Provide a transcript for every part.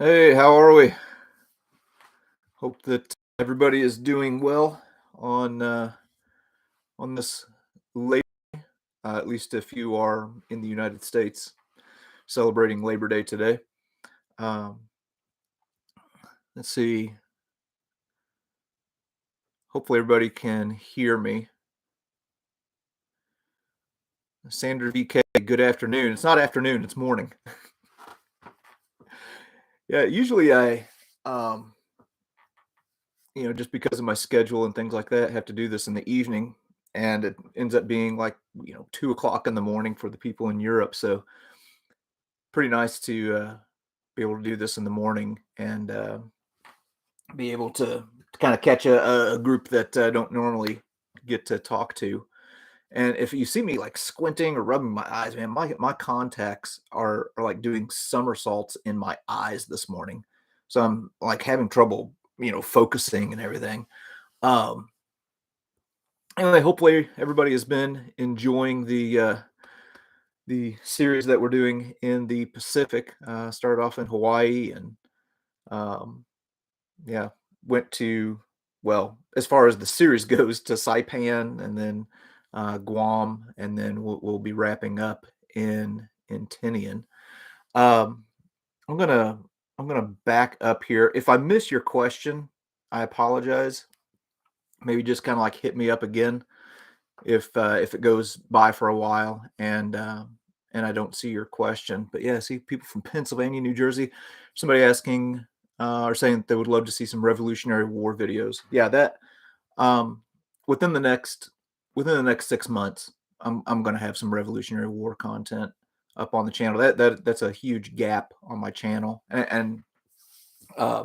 Hey, how are we? Hope that everybody is doing well on this late, at least if you are in the United States celebrating Labor Day today. Um, let's see. Hopefully everybody can hear me. Sandra VK, good afternoon. It's not afternoon, it's morning. Yeah, usually um, just because of my schedule and things like that, have to do this in the evening, and it ends up being like 2 o'clock in the morning for the people in Europe. So pretty nice to be able to do this in the morning and be able to kind of catch a group that don't normally get to talk to. And if you see me like squinting or rubbing my eyes, man, my contacts are like doing somersaults in my eyes this morning. So I'm like having trouble, focusing and everything. Um, anyway, hopefully everybody has been enjoying the series that we're doing in the Pacific. Started off in Hawaii and um, yeah, went to, well, as far as the series goes, to Saipan and then Guam, and then we'll be wrapping up in Tinian. Um, I'm gonna I'm gonna back up here. If I miss your question, I apologize. Maybe just kind of like hit me up again if it goes by for a while and I don't see your question. But yeah, I see people from Pennsylvania, New Jersey. Somebody asking or saying that they would love to see some Revolutionary War videos. Yeah, that um, within the next within the next 6 months, I'm going to have some Revolutionary War content up on the channel. That's a huge gap on my channel, and I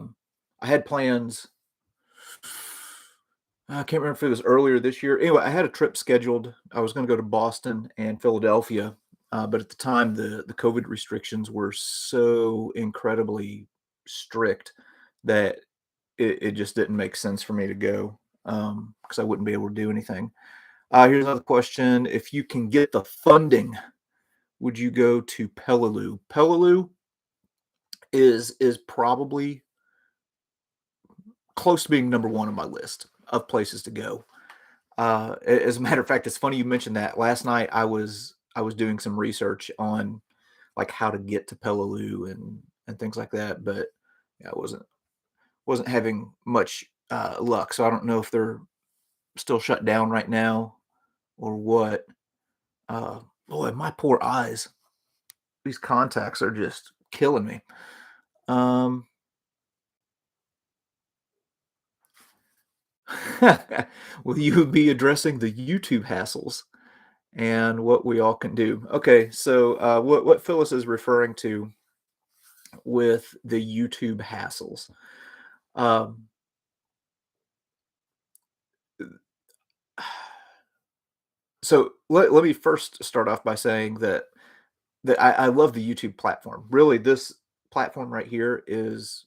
had plans. I can't remember if it was earlier this year. Anyway, I had a trip scheduled. I was going to go to Boston and Philadelphia, but at the time, the COVID restrictions were so incredibly strict that it just didn't make sense for me to go because I wouldn't be able to do anything. Here's another question: if you can get the funding, would you go to Peleliu? Peleliu is probably close to being number one on my list of places to go. As a matter of fact, it's funny you mentioned that. Last night I was doing some research on like how to get to Peleliu and things like that, but yeah, I wasn't having much luck. So I don't know if they're still shut down right now or what. Uh, Boy, my poor eyes. These contacts are just killing me. Um, will you be addressing the YouTube hassles and what we all can do? Okay, so what Phyllis is referring to with the YouTube hassles. Um, so let me first start off by saying that I love the YouTube platform. Really, this platform right here is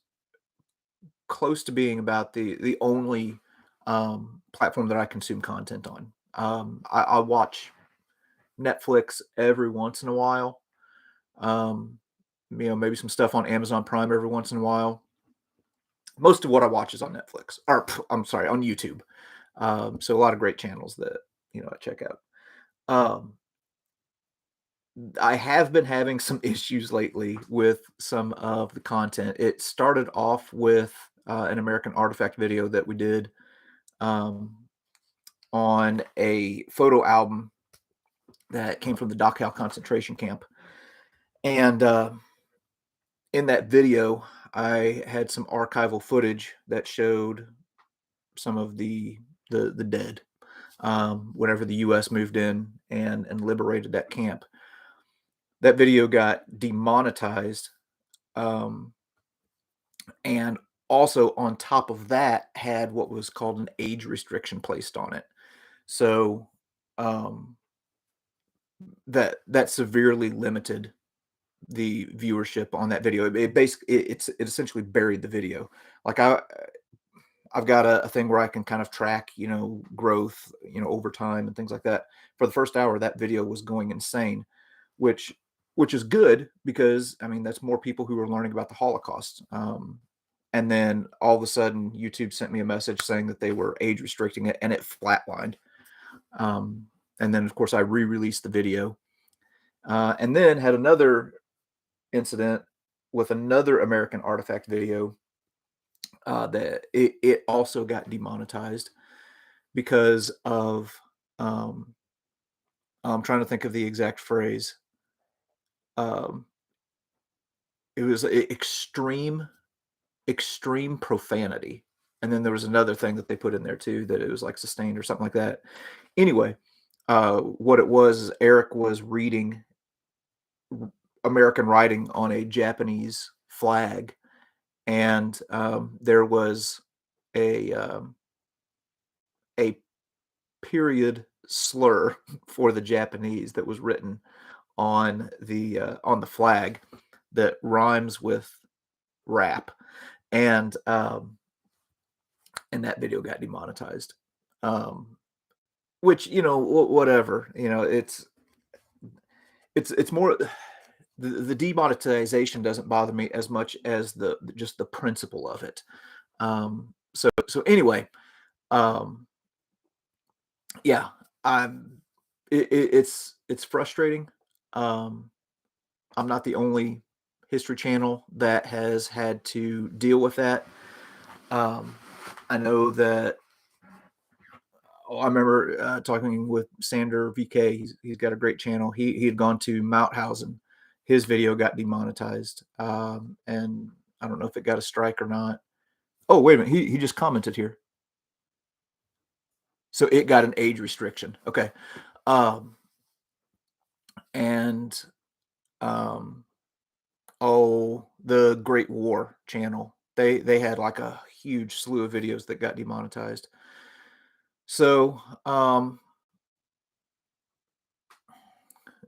close to being about the only platform that I consume content on. I watch Netflix every once in a while. Um, maybe some stuff on Amazon Prime every once in a while. Most of what I watch is on Netflix, or I'm sorry, on YouTube. So a lot of great channels that I check out. Um, I have been having some issues lately with some of the content. It started off with an American Artifact video that we did um, on a photo album that came from the Dachau concentration camp. And in that video, I had some archival footage that showed some of the dead whenever the U.S. moved in and liberated that camp. That video got demonetized, um, and also on top of that had what was called an age restriction placed on it. So um, that severely limited the viewership on that video. It basically it essentially buried the video. Like I've got a thing where I can kind of track, growth, over time and things like that. For the first hour, that video was going insane, which which is good because, I mean, that's more people who are learning about the Holocaust. And then all of a sudden, YouTube sent me a message saying that they were age restricting it, and it flatlined. Um, and then, of course, I re-released the video, and then had another incident with another American artifact video that it also got demonetized because of I'm trying to think of the exact phrase. Um, it was extreme profanity, and then there was another thing that they put in there too that it was like sustained or something like that. Anyway, what it was is Eric was reading American writing on a Japanese flag, and there was a a period slur for the Japanese that was written on the flag that rhymes with rap, and that video got demonetized. Um, which, whatever, it's more the demonetization doesn't bother me as much as the just the principle of it. So anyway, um, yeah, I'm it's frustrating. Um, I'm not the only history channel that has had to deal with that. Um, I know that I remember talking with Sander VK. He's got a great channel. He had gone to Mauthausen. His video got demonetized, and I don't know if it got a strike or not. Oh, wait a minute. He just commented here. So it got an age restriction. Okay. Um, and the Great War channel. They had like a huge slew of videos that got demonetized. So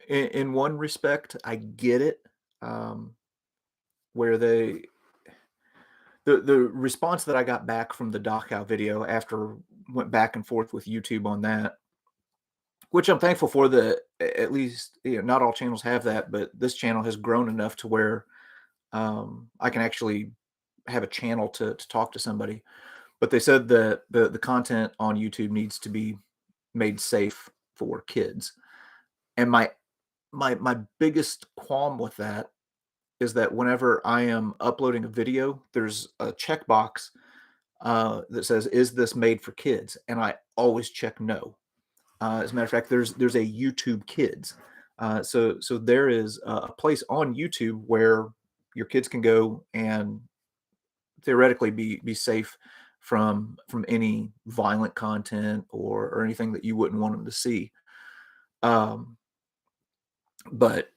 in one respect, I get it. Where the response that I got back from the Dachau video after went back and forth with YouTube on that, which I'm thankful for. At least not all channels have that, but this channel has grown enough to where I can actually have a channel to talk to somebody. But they said that the content on YouTube needs to be made safe for kids. And my biggest qualm with that is that whenever I am uploading a video, there's a checkbox that says, "Is this made for kids?" And I always check no. As a matter of fact, there's a YouTube Kids. So there is a place on YouTube where your kids can go and theoretically be safe from any violent content or anything that you wouldn't want them to see. Um, but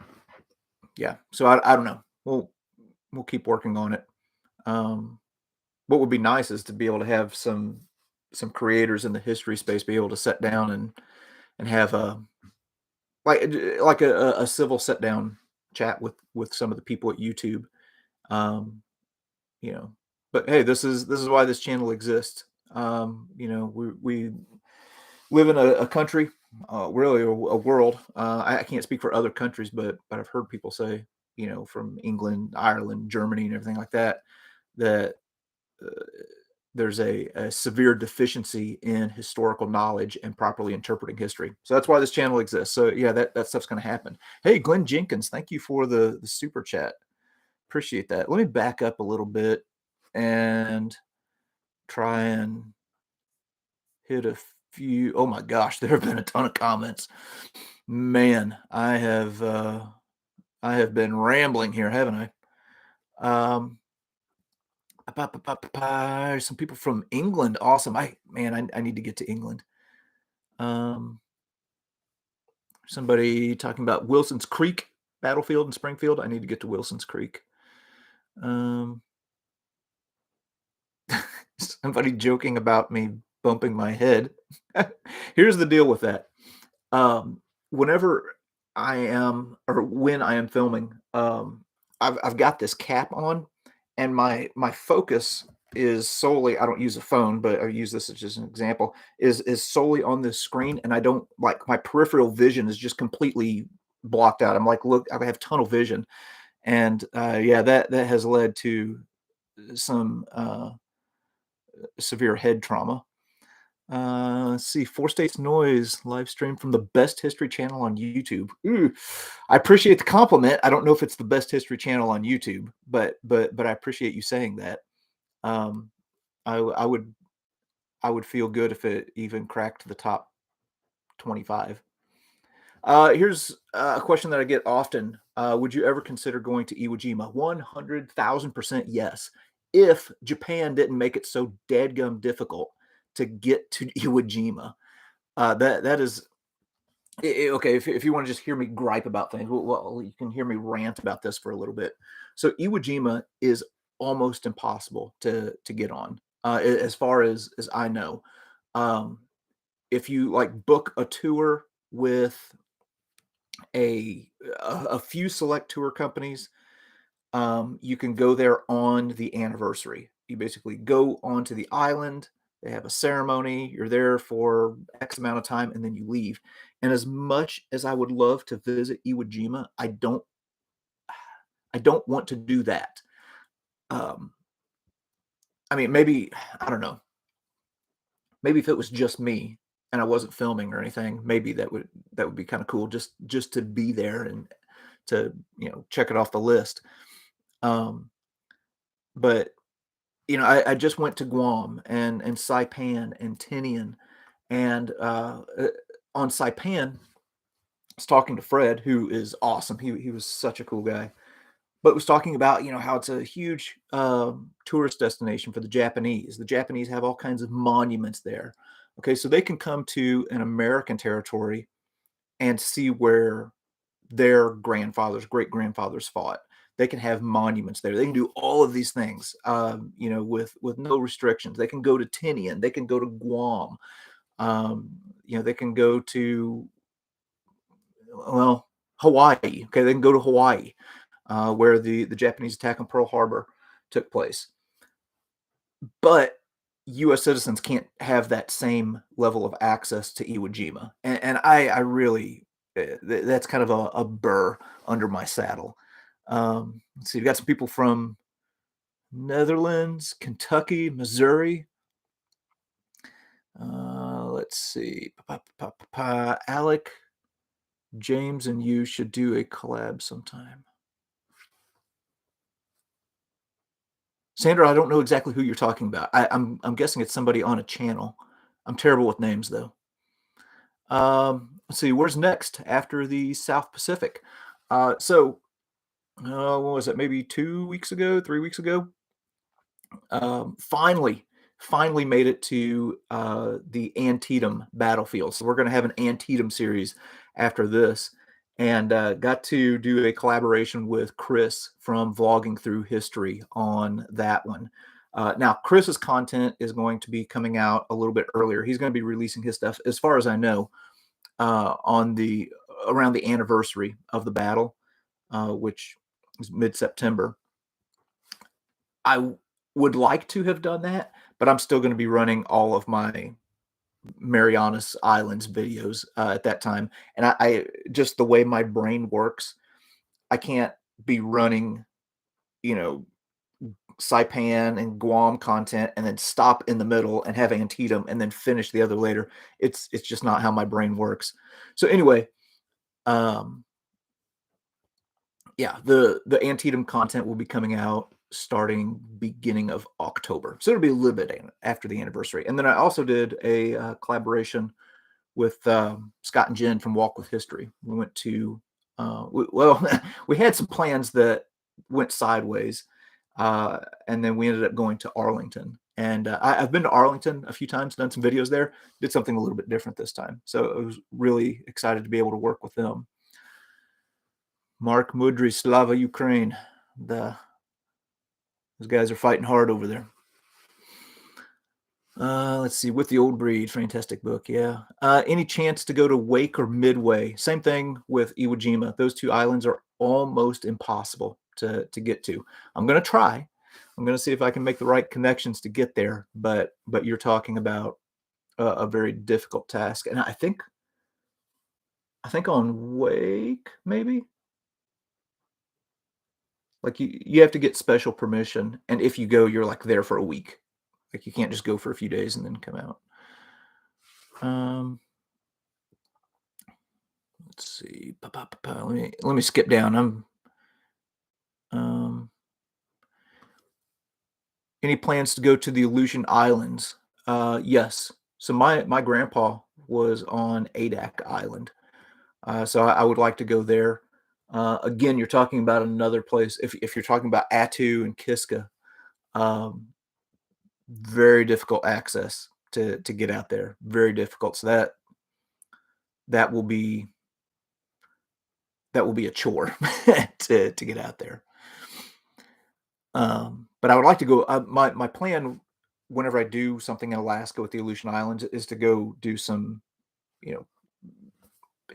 yeah, so I don't know. We'll keep working on it. Um, what would be nice is to be able to have some creators in the history space be able to sit down and have a like a civil sit down chat with some of the people at YouTube. Um, you know, but hey, this is why this channel exists. We live in a country, really a world. I can't speak for other countries, but I've heard people say, from England, Ireland, Germany, and everything like that, that uh, there's a severe deficiency in historical knowledge and properly interpreting history. So that's why this channel exists. So yeah, that stuff's going to happen. Hey, Glenn Jenkins, thank you for the super chat. Appreciate that. Let me back up a little bit and try and hit a few. Oh my gosh, there have been a ton of comments. Man, I have been rambling here, haven't I? Some people from England. Awesome. I need to get to England. Um, somebody talking about Wilson's Creek battlefield in Springfield. I need to get to Wilson's Creek. Somebody joking about me bumping my head. Here's the deal with that. Whenever I am or when I am filming, I've got this cap on, and my focus is solely. I don't use a phone, but I use this as just an example. Is solely on this screen, and I don't like my peripheral vision is just completely blocked out. I'm like, look, I have tunnel vision, and yeah, that has led to some severe head trauma. Let's see, Four States Noise live stream from the Best History channel on YouTube. Ooh, I appreciate the compliment. I don't know if it's the Best History channel on YouTube, but I appreciate you saying that. Um, I would feel good if it even cracked the top 25. Here's a question that I get often. Would you ever consider going to Iwo Jima? 100,000% yes. If Japan didn't make it so dadgum difficult to get to Iwo Jima, that is okay. If you want to just hear me gripe about things, well, you can hear me rant about this for a little bit. So Iwo Jima is almost impossible to get on, as far as I know. Um, if you like book a tour with a a few select tour companies, you can go there on the anniversary. You basically go onto the island. They have a ceremony. You're there for X amount of time, and then you leave. And as much as I would love to visit Iwo Jima, I don't want to do that. Um, I mean, maybe I don't know. Maybe if it was just me and I wasn't filming or anything, maybe that would be kind of cool just to be there and to check it off the list. Um, but I just went to Guam and Saipan and Tinian, and on Saipan, I was talking to Fred, who is awesome. He was such a cool guy, but was talking about how it's a huge tourist destination for the Japanese. The Japanese have all kinds of monuments there. Okay, so they can come to an American territory and see where their grandfathers, great grandfathers fought. They can have monuments there. They can do all of these things, with no restrictions. They can go to Tinian. They can go to Guam. They can go to well Hawaii. Okay, they can go to Hawaii, where the Japanese attack on Pearl Harbor took place. But U.S. citizens can't have that same level of access to Iwo Jima, and I really that's kind of a burr under my saddle. Let's see, we got some people from Netherlands, Kentucky, Missouri. Let's see, Alec, James, and you should do a collab sometime. Sandra, I don't know exactly who you're talking about. I'm guessing it's somebody on a channel. I'm terrible with names though. Let's see, where's next after the South Pacific? What was it? Maybe 2 weeks ago, 3 weeks ago. Finally made it to the Antietam battlefield. So we're going to have an Antietam series after this, and got to do a collaboration with Chris from Vlogging Through History on that one. Now, Chris's content is going to be coming out a little bit earlier. He's going to be releasing his stuff, as far as I know, on the around the anniversary of the battle, which is mid-September. I would like to have done that, but I'm still going to be running all of my Marianas Islands videos at that time. And I just the way my brain works, I can't be running, you know, Saipan and Guam content and then stop in the middle and have Antietam and then finish the other later. It's just not how my brain works. So anyway, um, yeah, the Antietam content will be coming out starting beginning of October. So it'll be a little bit after the anniversary. And then I also did a collaboration with Scott and Jen from Walk with History. We went to, we had some plans that went sideways. And then we ended up going to Arlington. And I've been to Arlington a few times, done some videos there, did something a little bit different this time. So I was really excited to be able to work with them. Mark Mudry, Slava Ukraine. Those guys are fighting hard over there. Let's see, With the Old Breed, fantastic book. Yeah. Any chance to go to Wake or Midway? Same thing with Iwo Jima. Those two islands are almost impossible to get to. I'm going to try. I'm going to see if I can make the right connections to get there. But you're talking about a very difficult task. And I think I think on Wake, maybe? Like, you have to get special permission, and if you go, you're, like, there for a week. Like, you can't just go for a few days and then come out. Um, let's see. Let me skip down. Um Any plans to go to the Aleutian Islands? Yes. So my grandpa was on Adak Island, so I would like to go there. Again, you're talking about another place. If you're talking about Attu and Kiska, um, very difficult access to get out there. Very difficult. So that will be that will be a chore to get out there. But I would like to go. My plan, whenever I do something in Alaska with the Aleutian Islands, is to go do some, you know,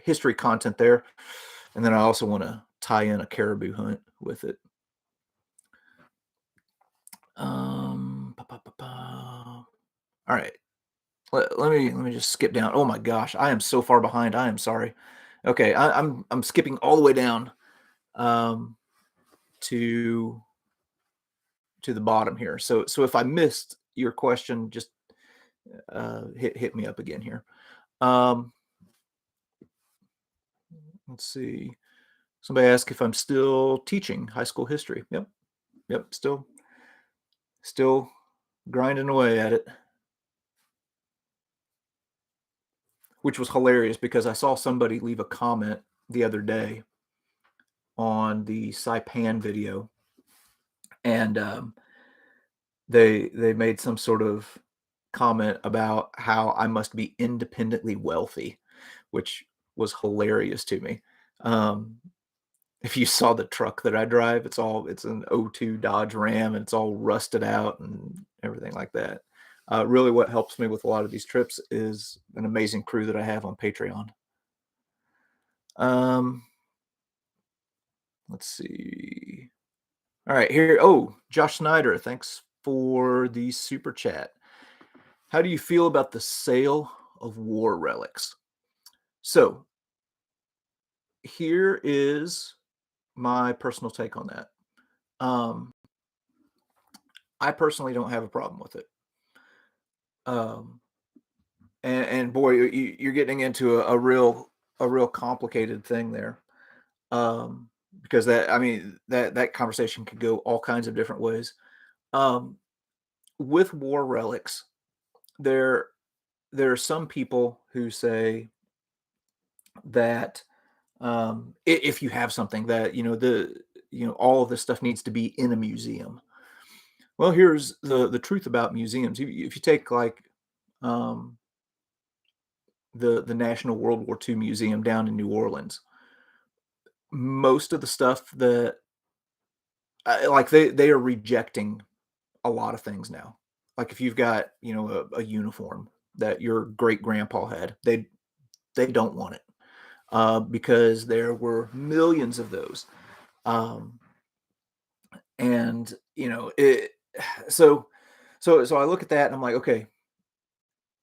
history content there, and then I also want to tie in a caribou hunt with it. All right. Let me just skip down. Oh my gosh, I am so far behind. I am sorry. Okay, I'm skipping all the way down um, to the bottom here. So if I missed your question, just hit me up again here. Um, let's see. Somebody asked if I'm still teaching high school history. Yep, yep, still grinding away at it, which was hilarious because I saw somebody leave a comment the other day on the Saipan video, and they made some sort of comment about how I must be independently wealthy, which was hilarious to me. Um, if you saw the truck that I drive, it's an '02 Dodge Ram, and it's all rusted out and everything like that. Really, what helps me with a lot of these trips is an amazing crew that I have on Patreon. Um, let's see. All right, here. Oh, Josh Snyder, thanks for the super chat. How do you feel about the sale of war relics? So, here is my personal take on that. Um, I personally don't have a problem with it. Um, and boy, you're getting into a real complicated thing there. Um, because that I mean that conversation could go all kinds of different ways. Um, with war relics, there there are some people who say that if you have something that all of this stuff needs to be in a museum. Well, here's the truth about museums. If you take like um, the National World War II Museum down in New Orleans, most of the stuff that like they are rejecting a lot of things now. Like if you've got a uniform that your great grandpa had, they don't want it because there were millions of those. Um, and it so so I look at that and I'm like, okay,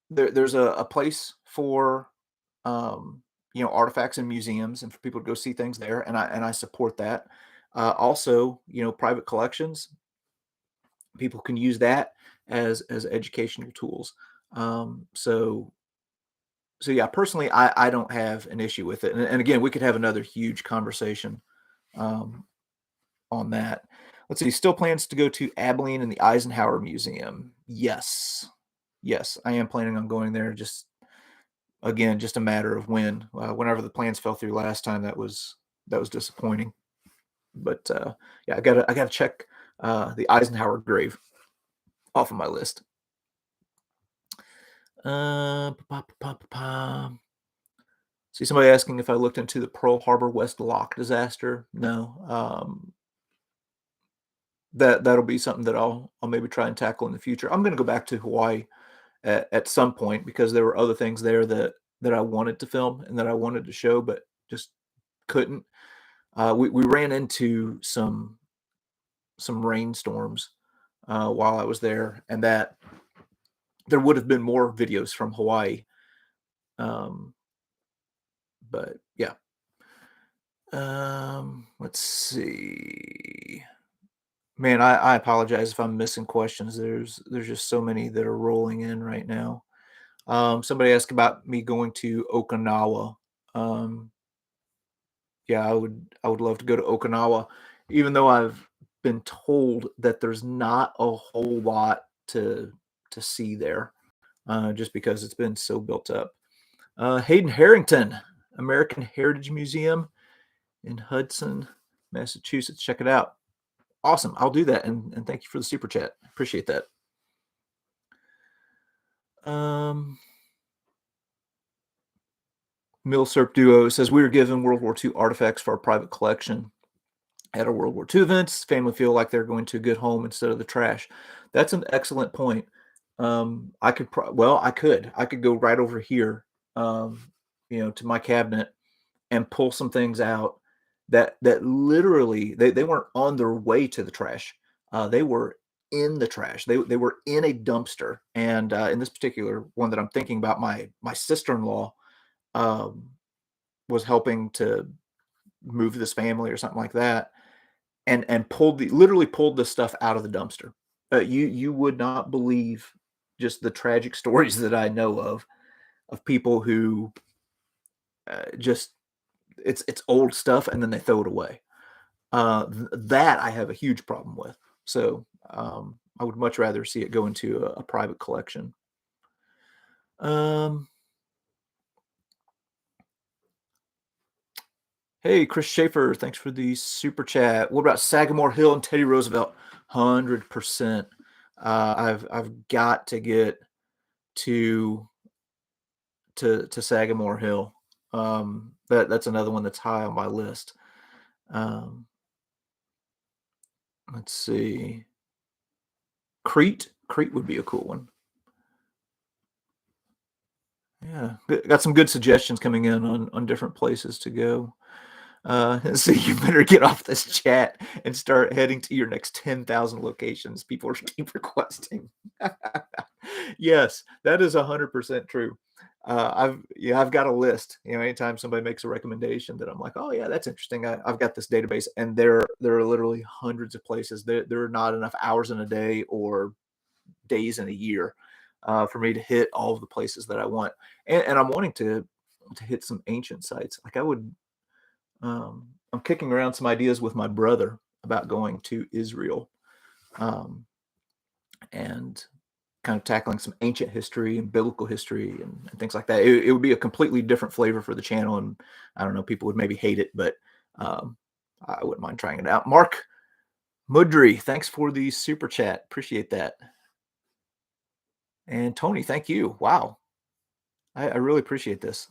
there's a place for artifacts and museums and for people to go see things there, and I support that. Also, private collections, people can use that as educational tools. So yeah, personally, I don't have an issue with it, and again, we could have another huge conversation um, on that. Let's see, still plans to go to Abilene and the Eisenhower Museum. Yes. Yes, I am planning on going there. Just again, just a matter of when. Whenever the plans fell through last time, that was disappointing. But yeah, I gotta check the Eisenhower grave off of my list. See somebody asking if I looked into the Pearl Harbor West Lock disaster. No. That'll be something that I'll maybe try and tackle in the future. I'm gonna go back to Hawaii at some point because there were other things there that I wanted to film and that I wanted to show, but just couldn't. We ran into some rainstorms while I was there, and that there would have been more videos from Hawaii. Um, but yeah, Let's see. Man, I apologize if I'm missing questions. There's just so many that are rolling in right now. Somebody asked about me going to Okinawa. Um, yeah, I would love to go to Okinawa, even though I've been told that there's not a whole lot to see there, just because it's been so built up. Hayden Harrington, American Heritage Museum in Hudson, Massachusetts. Check it out. Awesome. I'll do that. And thank you for the super chat. Appreciate that. Um, Milsurp Duo says we were given World War II artifacts for our private collection at our World War II events. Family feel like they're going to a good home instead of the trash. That's an excellent point. I could, I could go right over here, um, to my cabinet and pull some things out that literally they weren't on their way to the trash. They were in the trash. They were in a dumpster. And in this particular one that I'm thinking about, my sister-in-law um, was helping to move this family or something like that, and pulled the stuff out of the dumpster. You would not believe just the tragic stories that I know of people who just it's old stuff and then they throw it away. That I have a huge problem with. So I would much rather see it go into a private collection. Um, hey, Chris Schaefer, thanks for the super chat. What about Sagamore Hill and Teddy Roosevelt? 100%. I've got to get to to Sagamore Hill. That's another one that's high on my list. Um, let's see. Crete would be a cool one. Yeah, got some good suggestions coming in on different places to go. So you better get off this chat and start heading to your next 10,000 locations. People are keep requesting. Yes, that is 100% true. I've got a list. Anytime somebody makes a recommendation that I'm like, oh yeah, that's interesting. I've got this database, and there are literally hundreds of places. There are not enough hours in a day or days in a year for me to hit all of the places that I want. And I'm wanting to hit some ancient sites. Like I'm kicking around some ideas with my brother about going to Israel, um, and kind of tackling some ancient history and biblical history and things like that. It would be a completely different flavor for the channel, and I don't know, people would maybe hate it, but um, I wouldn't mind trying it out. Mark Mudry, thanks for the super chat. Appreciate that. And Tony, thank you. Wow, I really appreciate this.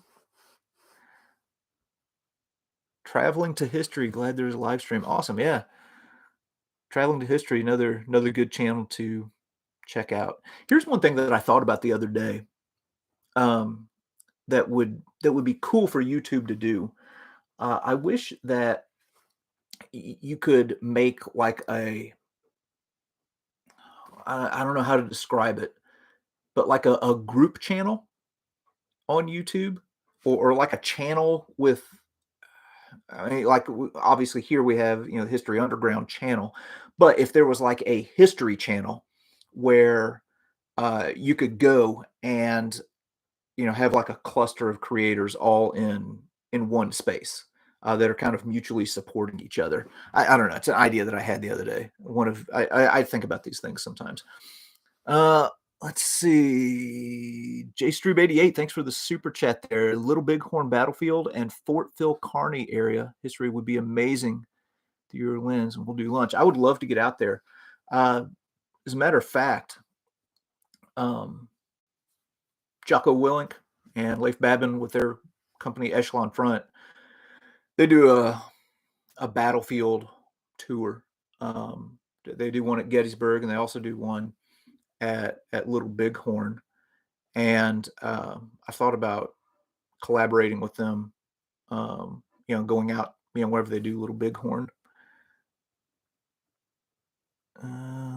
Traveling to history. Glad there's a live stream. Awesome. Yeah. Traveling to history. Another good channel to check out. Here's one thing that I thought about the other day. Um, that would be cool for YouTube to do. I wish that you could make like I don't know how to describe it, but like a group channel on YouTube, or like a channel with, I mean, like obviously here we have the History Underground channel, but if there was like a history channel where you could go and have like a cluster of creators all in one space, that are kind of mutually supporting each other. I don't know. It's an idea that I had the other day. I think about these things sometimes. Uh, let's see. J Strube 88, thanks for the super chat there. Little Bighorn Battlefield and Fort Phil Kearny area history would be amazing through your lens, and we'll do lunch. I would love to get out there. As a matter of fact, um, Jocko Willink and Leif Babin with their company Echelon Front, they do a battlefield tour. They do one at Gettysburg, and they also do one at Little Bighorn. And I thought about collaborating with them. Going out, wherever they do Little Bighorn.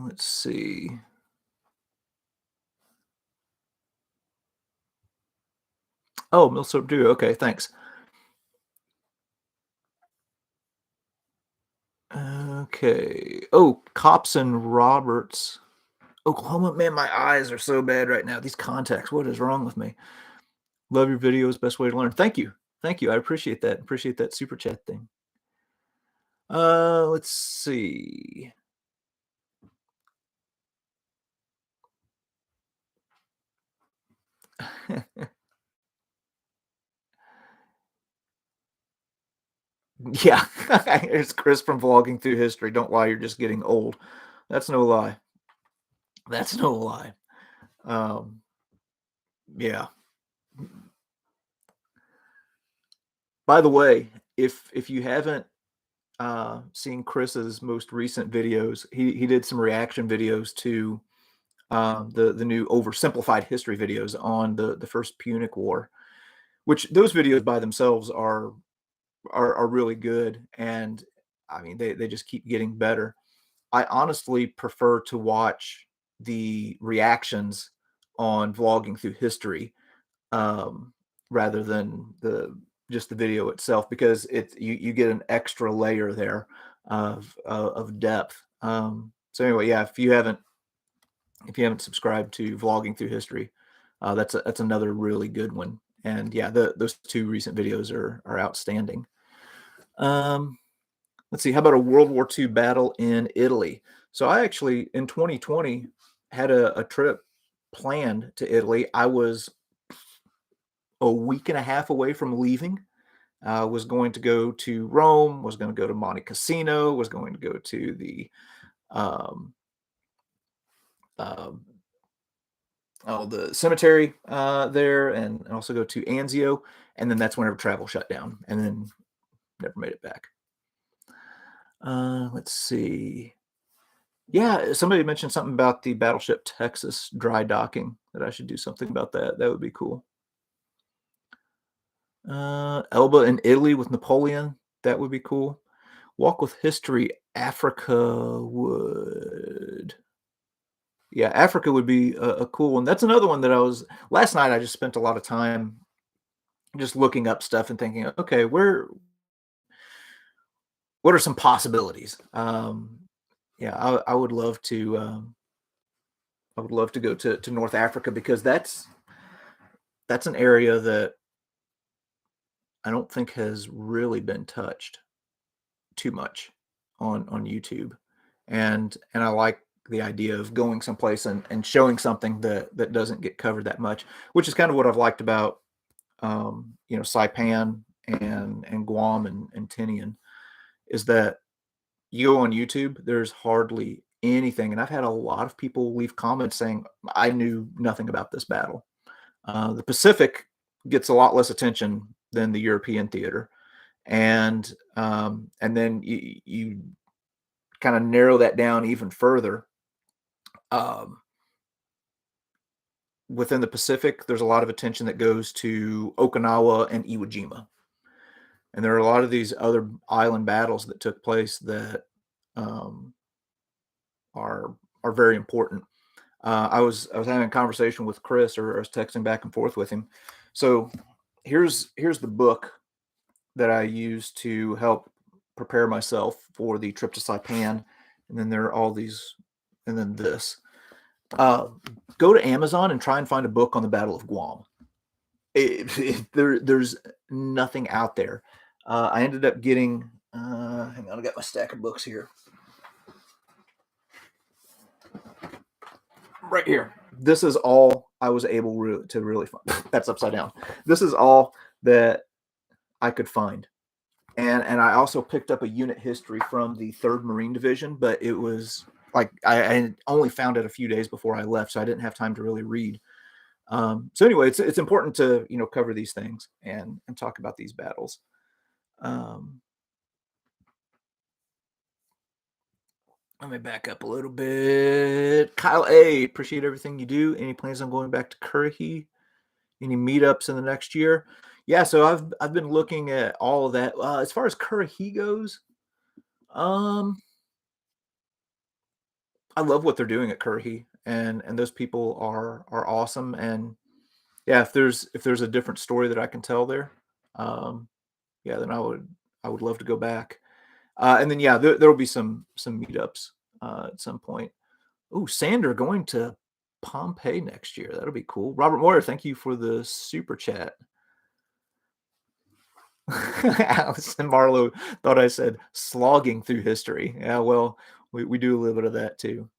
Let's see. Oh, Millsop Duo. Okay, thanks. Okay. Oh, Cops and Roberts, Oklahoma. Man, my eyes are so bad right now. These contacts. What is wrong with me? Love your videos. Best way to learn. Thank you. Thank you. I appreciate that. Appreciate that super chat thing. Let's see. Yeah. It's Chris from Vlogging Through History. Don't lie, you're just getting old. That's no lie. That's no lie. Um, yeah. By the way, if you haven't seen Chris's most recent videos, he did some reaction videos to the new oversimplified history videos on the first Punic War, which those videos by themselves are really good, and I mean they just keep getting better. I honestly prefer to watch the reactions on Vlogging Through History, um, rather than just the video itself, because you get an extra layer there of depth. So anyway, yeah, if you haven't subscribed to Vlogging Through History, that's another really good one. And yeah, those two recent videos are outstanding. Um, let's see, how about a World War II battle in Italy? So I actually in 2020 had a trip planned to Italy. I was a week and a half away from leaving. Was going to go to Rome, was going to go to Monte Cassino, was going to go to um, uh, the cemetery there, and also go to Anzio. And then that's whenever travel shut down, and then never made it back. Let's see. Yeah, somebody mentioned something about the battleship Texas dry docking, that I should do something about that. That would be cool. Elba in Italy with Napoleon. That would be cool. Walk with History Africa would. Yeah, Africa would be a cool one. That's another one that last night I just spent a lot of time just looking up stuff and thinking, okay, what are some possibilities? Yeah, I would love to go to North Africa, because that's an area that I don't think has really been touched too much on YouTube. And I like the idea of going someplace and showing something that doesn't get covered that much, which is kind of what I've liked about Saipan and Guam and Tinian, is that you go on YouTube, there's hardly anything. And I've had a lot of people leave comments saying, I knew nothing about this battle. The Pacific gets a lot less attention than the European theater. And then you kind of narrow that down even further. Um, Within the Pacific, there's a lot of attention that goes to Okinawa and Iwo Jima. And there are a lot of these other island battles that took place that um, are very important. I was having a conversation with Chris, or I was texting back and forth with him. So here's the book that I use to help prepare myself for the trip to Saipan, and then there are all these, and then this. Uh, Go to Amazon and try and find a book on the Battle of Guam. There's nothing out there. I ended up getting. Hang on, I got my stack of books here. Right here. This is all I was able to really find. That's upside down. This is all that I could find. And I also picked up a unit history from the 3rd Marine Division, but it was like I only found it a few days before I left, so I didn't have time to really read. So anyway, it's important to cover these things and talk about these battles. Um, Let me back up a little bit. Kyle A, appreciate everything you do. Any plans on going back to Currahee? Any meetups in the next year? Yeah, so I've been looking at all of that. As far as Currahee goes, um, I love what they're doing at Currahee, and those people are awesome. And yeah, if there's a different story that I can tell there, um, yeah, then I would love to go back. And then, yeah, there'll be some meetups, at some point. Ooh, Sander going to Pompeii next year. That'll be cool. Robert Moyer, thank you for the super chat. Allison Marlowe thought I said slogging through history. Yeah, well, we do a little bit of that too.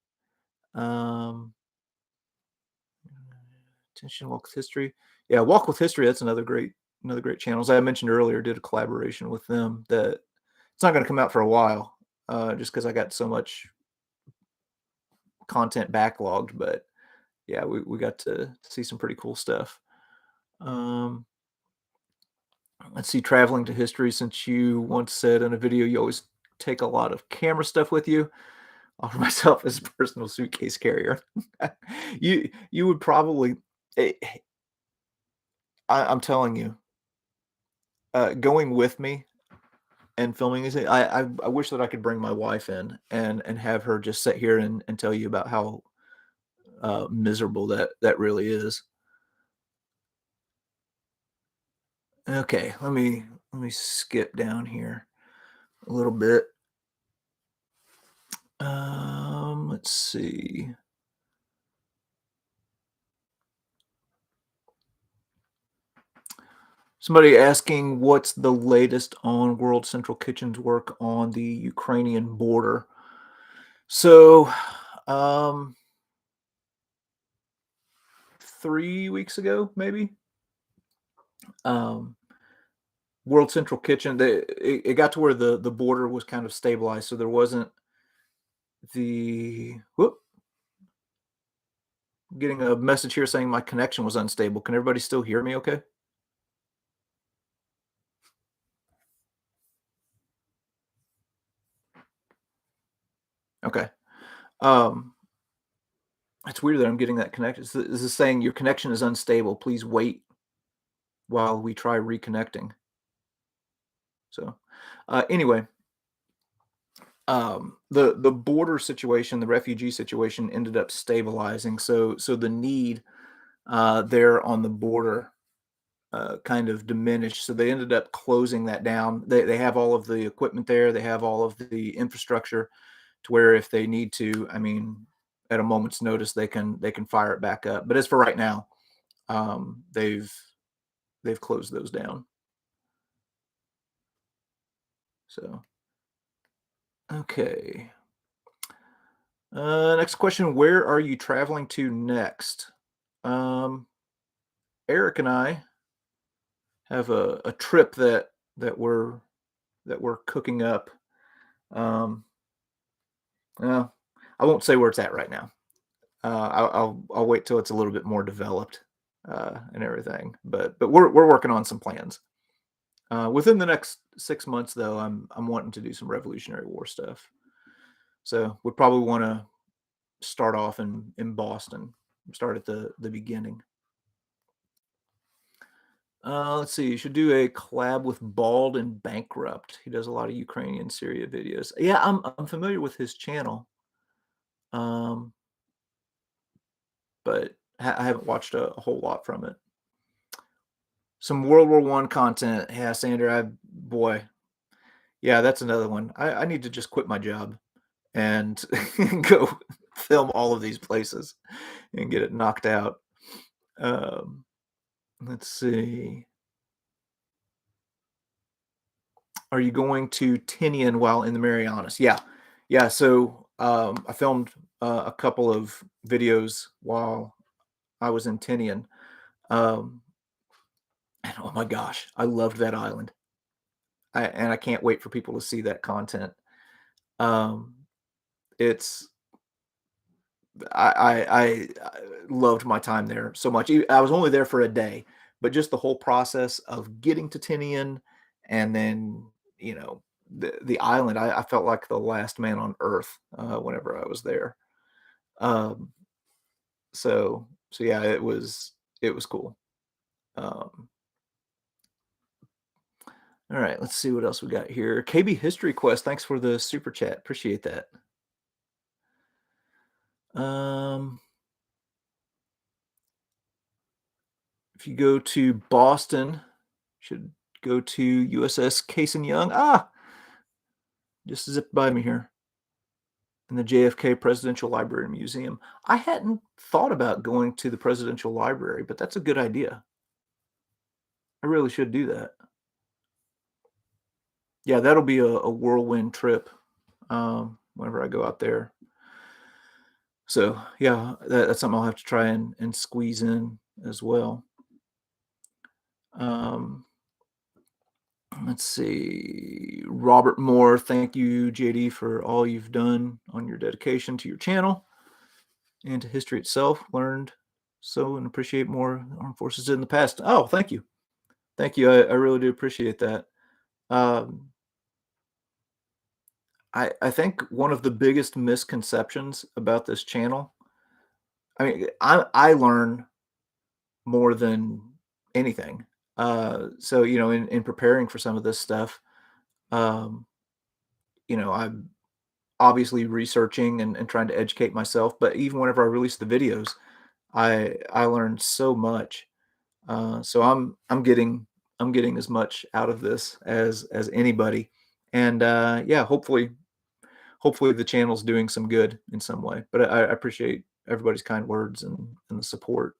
Um, Attention, Walk with History. Yeah, Walk with History. That's another great channel. As I mentioned earlier, did a collaboration with them that it's not going to come out for a while, just because I got so much content backlogged. But yeah, we got to see some pretty cool stuff. Um, let's see, traveling to history. Since you once said in a video you always take a lot of camera stuff with you, offer myself as a personal suitcase carrier. You would probably. eh, I'm telling you, going with me and filming these things, I wish that I could bring my wife in and have her just sit here and tell you about how, miserable that really is. Okay, let me skip down here a little bit. Let's see. Somebody asking what's the latest on World Central Kitchen's work on the Ukrainian border. So, um, 3 weeks ago, maybe, um, World Central Kitchen, it got to where the border was kind of stabilized, so there wasn't the whoop, getting a message here saying my connection was unstable. Can everybody still hear me okay? Okay. Um, it's weird that I'm getting that connection. This is saying your connection is unstable. Please wait while we try reconnecting. So, anyway, the border situation, the refugee situation ended up stabilizing. So the need there on the border kind of diminished. So they ended up closing that down. They have all of the equipment there. They have all of the infrastructure to where if they need to, I mean, at a moment's notice, they can fire it back up. But as for right now, they've closed those down. So okay. Next question: where are you traveling to next? Um, Eric and I have a trip that we're that we're cooking up. Um, well, I won't say where it's at right now. I'll wait till it's a little bit more developed and everything. But we're working on some plans. Within the next 6 months, though, I'm wanting to do some Revolutionary War stuff. So we probably want to start off in Boston. Start at the beginning. Let's see. You should do a collab with Bald and Bankrupt. He does a lot of Ukrainian Syria videos. Yeah, I'm familiar with his channel, um, but I haven't watched a whole lot from it. Some World War I content. Yeah, Sandra, boy, yeah, that's another one. I need to just quit my job and go film all of these places and get it knocked out. Um, let's see. Are you going to Tinian while in the Marianas? Yeah, yeah. So I filmed a couple of videos while I was in Tinian, um, and oh my gosh, I loved that island. And I can't wait for people to see that content. Um, it's I loved my time there so much. I was only there for a day, but just the whole process of getting to Tinian and then, you know, the island, I felt like the last man on earth, whenever I was there. Um, so yeah, it was cool. Um, all right, let's see what else we got here. KB History Quest, thanks for the super chat. Appreciate that. Um, if you go to Boston, should go to USS Case and Young. just zipped by me here in the JFK Presidential Library and Museum. I hadn't thought about going to the Presidential Library, but that's a good idea. I really should do that. Yeah, that'll be a whirlwind trip, whenever I go out there. So, yeah, that's something I'll have to try and squeeze in as well. Um, let's see. Robert Moore, thank you, JD, for all you've done on your dedication to your channel and to history itself. Learned so and appreciate more armed forces in the past. Oh, thank you. Thank you. I really do appreciate that. Um, I think one of the biggest misconceptions about this channel, I mean, I learn more than anything. So, in preparing for some of this stuff, um, I'm obviously researching and trying to educate myself. But even whenever I release the videos, I learned so much. So I'm getting as much out of this as anybody. And yeah, hopefully the channel's doing some good in some way. But I appreciate everybody's kind words and the support.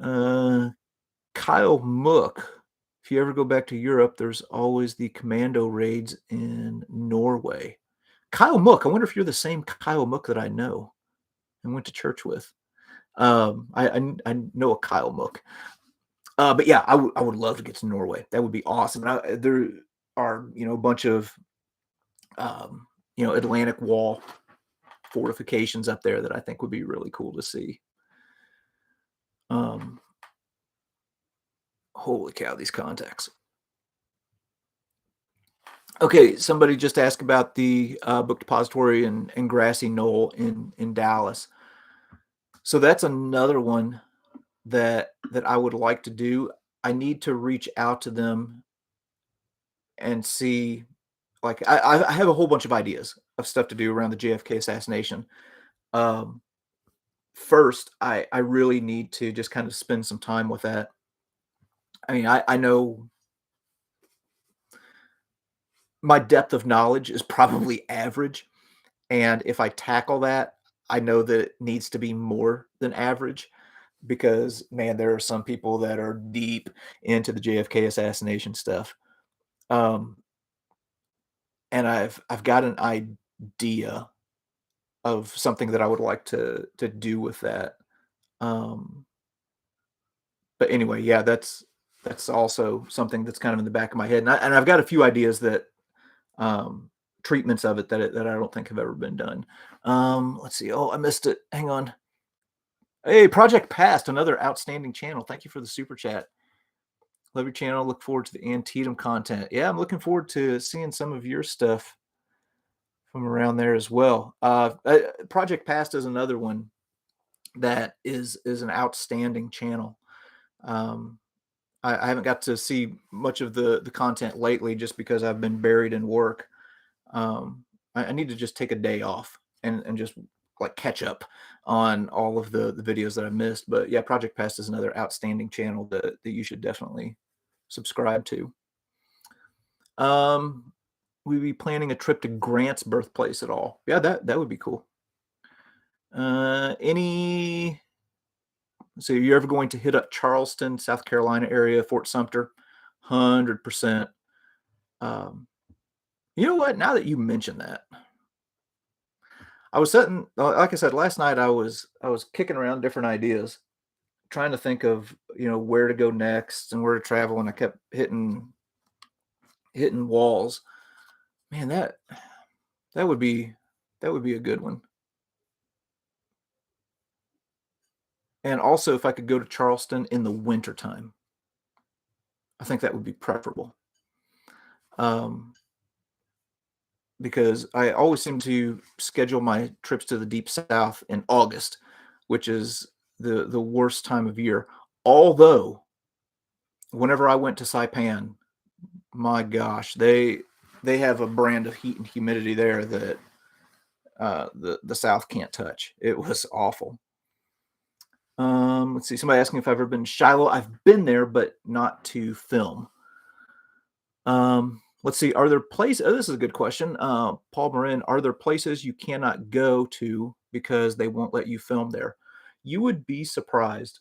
Uh, Kyle Mook. If you ever go back to Europe, there's always the commando raids in Norway. Kyle Mook. I wonder if you're the same Kyle Mook that I know and went to church with. I know a Kyle Mook. But yeah, I would love to get to Norway. That would be awesome. And there are a bunch of Atlantic Wall fortifications up there that I think would be really cool to see. Um, Holy cow, these contacts. Okay, somebody just asked about the book depository and Grassy Knoll in Dallas. So that's another one that I would like to do. I need to reach out to them and see. Like I have a whole bunch of ideas of stuff to do around the JFK assassination. Um, First, I really need to just kind of spend some time with that. I mean, I know my depth of knowledge is probably average, and if I tackle that, I know that it needs to be more than average because, man, there are some people that are deep into the JFK assassination stuff. Um, and I've got an idea of something that I would like to do with that. Um, but anyway, yeah, that's also something that's kind of in the back of my head, and I've got a few ideas that um, treatments of it that I don't think have ever been done. Let's see. Oh, I missed it. Hang on. Hey, Project Past, another outstanding channel. Thank you for the super chat. Love your channel. Look forward to the Antietam content. Yeah, I'm looking forward to seeing some of your stuff from around there as well. Project Past is another one that is an outstanding channel. Um, I haven't got to see much of the content lately just because I've been buried in work. I need to just take a day off and just like catch up on all of the videos that I missed. But yeah, Project Past is another outstanding channel that you should definitely subscribe to. We be planning a trip to Grant's birthplace at all? Yeah, that would be cool. Any So you're ever going to hit up Charleston, South Carolina area, Fort Sumter? 100%. You know what? Now that you mention that, I was sitting, like I said, last night I was kicking around different ideas, trying to think of where to go next and where to travel, and I kept hitting walls. Man, that would be a good one. And also, if I could go to Charleston in the wintertime, I think that would be preferable. Um, because I always seem to schedule my trips to the deep south in August, which is the worst time of year. Although, whenever I went to Saipan, my gosh, they have a brand of heat and humidity there that the South can't touch. It was awful. Let's see. Somebody asking if I've ever been to Shiloh. I've been there, but not to film. Let's see. Are there places? Oh, this is a good question. Paul Marin, are there places you cannot go to because they won't let you film there? You would be surprised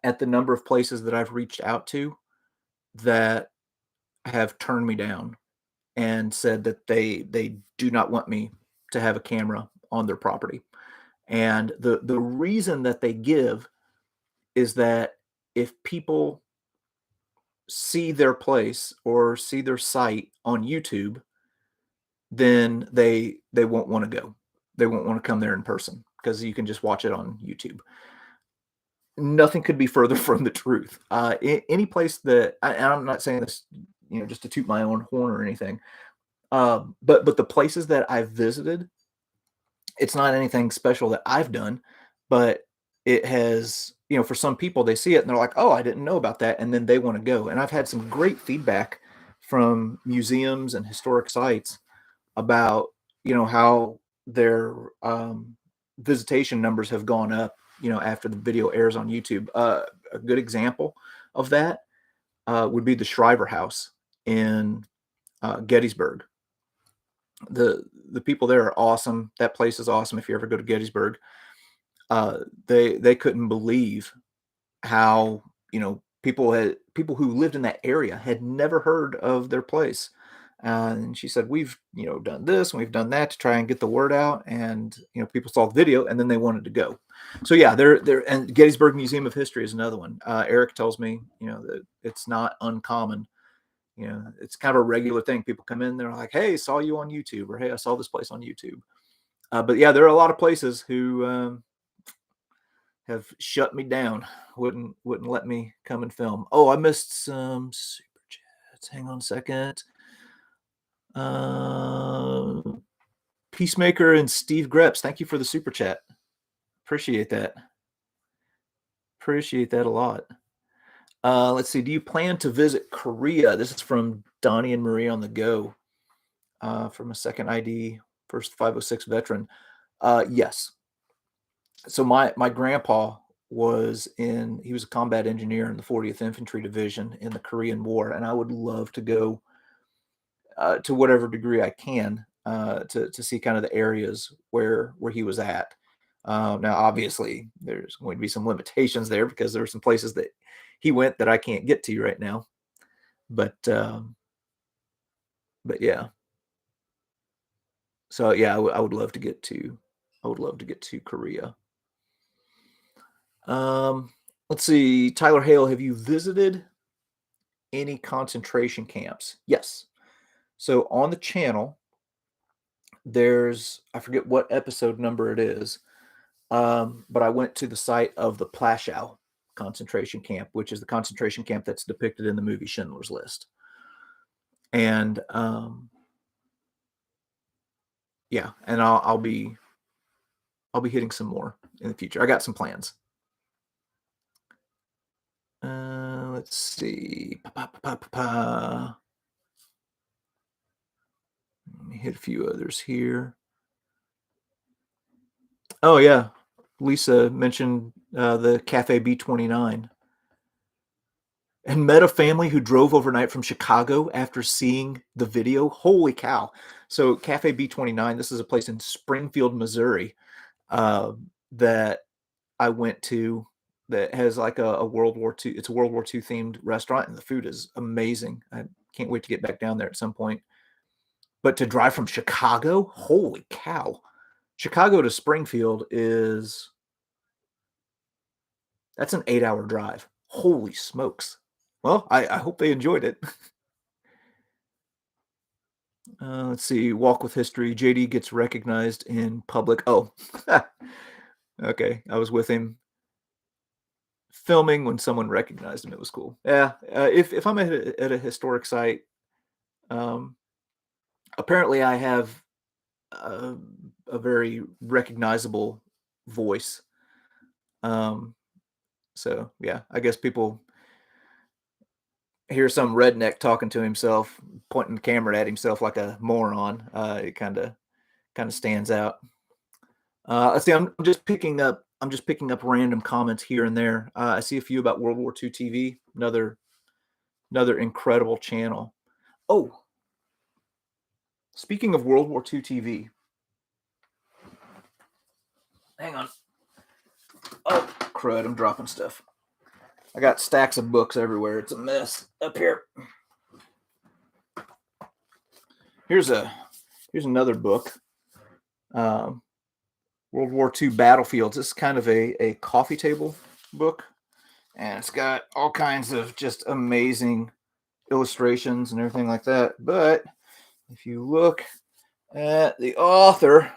at the number of places that I've reached out to that have turned me down and said that they do not want me to have a camera on their property. And the reason that they give is that if people see their place or see their site on YouTube, then they won't want to go. They won't want to come there in person because you can just watch it on YouTube. Nothing could be further from the truth. Any place that and I'm not saying this, just to toot my own horn or anything, but the places that I've visited, it's not anything special that I've done, but it has, for some people, they see it and they're like, "Oh, I didn't know about that," and then they want to go. And I've had some great feedback from museums and historic sites about how their visitation numbers have gone up after the video airs on YouTube. A good example of that would be the Shriver House in Gettysburg. The people there are awesome. That place is awesome. If you ever go to Gettysburg, they couldn't believe how people who lived in that area had never heard of their place. And she said, we've done this and we've done that to try and get the word out, and people saw the video and then they wanted to go. So yeah, they're and Gettysburg Museum of History is another one. Eric tells me that it's not uncommon. It's kind of a regular thing. People come in, they're like, "Hey, saw you on YouTube," or "Hey, I saw this place on YouTube." But yeah, there are a lot of places who have shut me down. Wouldn't let me come and film. Oh, I missed some super chats. Hang on a second. Peacemaker and Steve Greps, thank you for the super chat. Appreciate that. Appreciate that a lot. Let's see. Do you plan to visit Korea? This is from Donnie and Marie on the go. From a second ID, first 506 veteran. Yes. So my grandpa he was a combat engineer in the 40th Infantry Division in the Korean War, and I would love to go to whatever degree I can to see kind of the areas where he was at. Now, obviously, there's going to be some limitations there because there are some places that he went that I can't get to right now. But yeah. So yeah, I would love to get to. I would love to get to Korea. Let's see. Tyler Hale, have you visited any concentration camps? Yes. So on the channel, I forget what episode number it is, but I went to the site of the Plaszow concentration camp, which is the concentration camp that's depicted in the movie Schindler's List. And yeah, and I'll be hitting some more in the future. I got some plans. Let's see. Let me hit a few others here. Oh yeah, Lisa mentioned the Cafe B29. And met a family who drove overnight from Chicago after seeing the video. Holy cow. So Cafe B29, this is a place in Springfield, Missouri, that I went to that has like a World War II. It's a World War II themed restaurant, and the food is amazing. I can't wait to get back down there at some point. But to drive from Chicago, holy cow. Chicago to Springfield that's an 8-hour drive. Holy smokes. Well, I hope they enjoyed it. Let's see. Walk with History. JD gets recognized in public. Oh, okay. I was with him filming when someone recognized him. It was cool. Yeah. If I'm at a historic site, apparently I have a very recognizable voice. So yeah, I guess people hear some redneck talking to himself, pointing the camera at himself like a moron. It kind of stands out. Let's see. I'm just picking up random comments here and there. I see a few about World War II TV. Another incredible channel. Oh, Speaking of World War II TV, hang on. Oh, crud, I'm dropping stuff. I got stacks of books everywhere. It's a mess up here. Here's another book. World War II Battlefields. This is kind of a coffee table book, and it's got all kinds of just amazing illustrations and everything like that. But if you look at the author,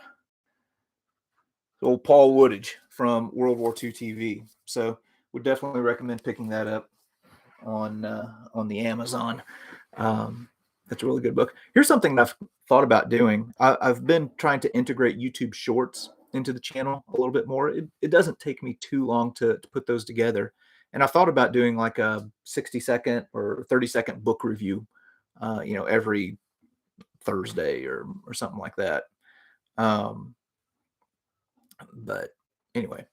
old Paul Woodage from World War II TV. So would definitely recommend picking that up on the Amazon. That's a really good book. Here's something I've thought about doing. I've been trying to integrate YouTube Shorts into the channel a little bit more. It doesn't take me too long to put those together. And I thought about doing like a 60-second or 30-second book review, every Thursday or something like that. But anyway,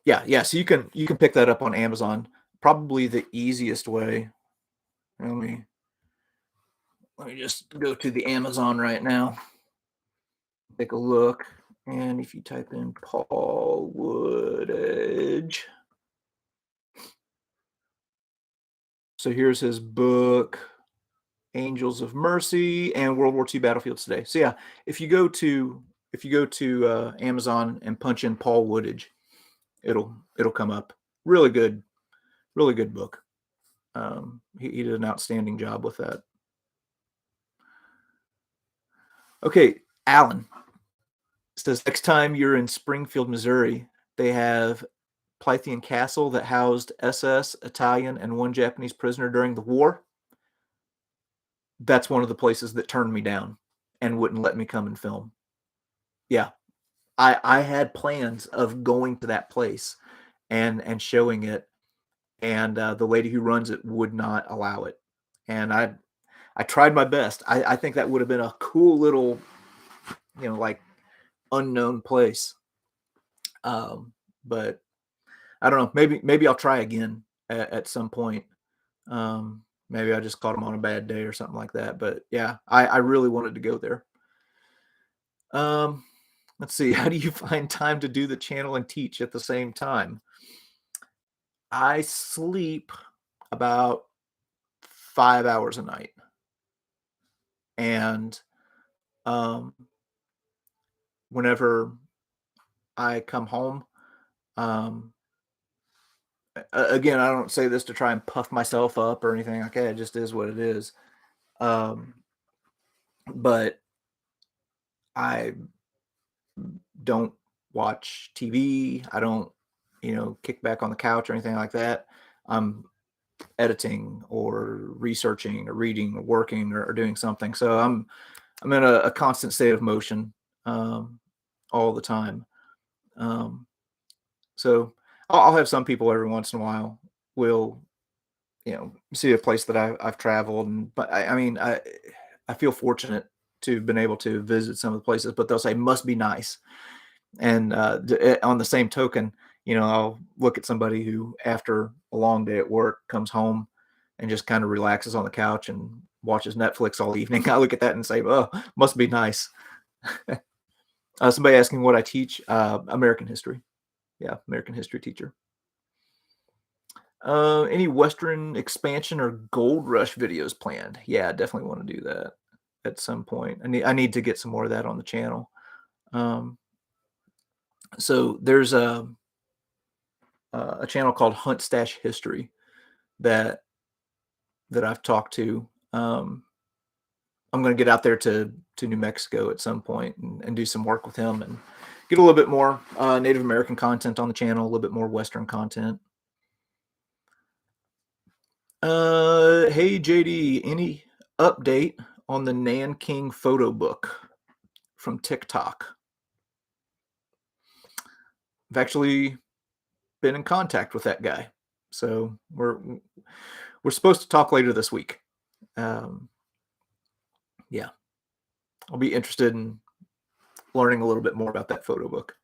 yeah. So you can pick that up on Amazon. Probably the easiest way. Let me just go to the Amazon right now. Take a look, and if you type in Paul Woodage, so here's his book, Angels of Mercy and World War II Battlefields Today. So yeah, if you go to Amazon and punch in Paul Woodage, it'll come up. Really good book. He did an outstanding job with that. Okay, Alan says next time you're in Springfield, Missouri, they have Pythian Castle that housed SS, Italian, and one Japanese prisoner during the war. That's one of the places that turned me down and wouldn't let me come and film. Yeah, I had plans of going to that place and showing it, and the lady who runs it would not allow it. And I tried my best. I think that would have been a cool little, like unknown place. But I don't know. Maybe I'll try again at some point. Maybe I just caught him on a bad day or something like that. But yeah, I really wanted to go there. Let's see. How do you find time to do the channel and teach at the same time? I sleep about 5 hours a night. And whenever I come home, again, I don't say this to try and puff myself up or anything like that. It just is what it is. But I don't watch TV. I don't, kick back on the couch or anything like that. I'm editing or researching or reading or working or doing something. So I'm in a constant state of motion all the time. So I'll have some people every once in a while will, see a place that I've traveled, but I mean, I feel fortunate to have been able to visit some of the places, but they'll say must be nice. And on the same token, I'll look at somebody who, after a long day at work, comes home and just kind of relaxes on the couch and watches Netflix all evening. I look at that and say, oh, must be nice. Somebody asking what I teach, American history. Yeah, American history teacher. Any Western expansion or gold rush videos planned? Yeah, I definitely want to do that at some point. I need to get some more of that on the channel. So there's a channel called Hunt Stash History that I've talked to. I'm going to get out there to New Mexico at some point and do some work with him and get a little bit more Native American content on the channel, a little bit more Western content. Hey JD, any update on the Nanking photo book from TikTok? I've actually been in contact with that guy, so we're supposed to talk later this week. Yeah, I'll be interested in learning a little bit more about that photo book.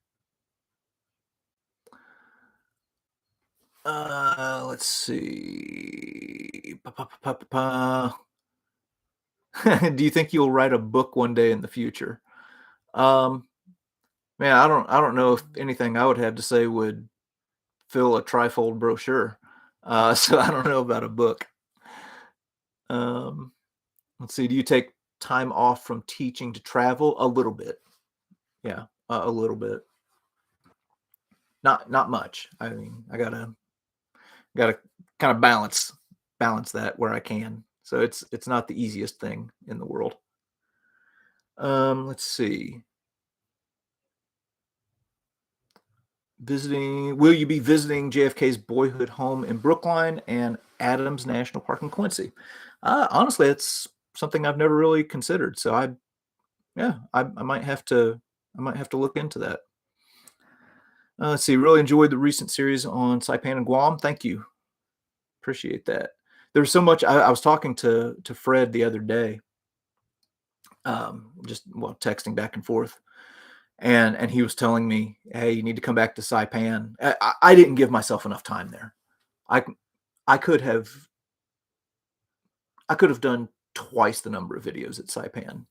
Let's see. Do you think you'll write a book one day in the future? Um, Man, I don't know if anything I would have to say would fill a trifold brochure. So I don't know about a book. Um, let's see. Do you take time off from teaching to travel? A little bit. Yeah, a little bit. Not much. I mean, I gotta kind of balance that where I can. So it's not the easiest thing in the world. Let's see. Will you be visiting JFK's boyhood home in Brookline and Adams National Park in Quincy? Honestly, it's something I've never really considered. So yeah, I might have to, look into that. Let's see. Really enjoyed the recent series on Saipan and Guam. Thank you. Appreciate that. There's so much. I was talking to Fred the other day, just well, texting back and forth, and he was telling me, "Hey, you need to come back to Saipan." I didn't give myself enough time there. I I could have I could have done twice the number of videos at Saipan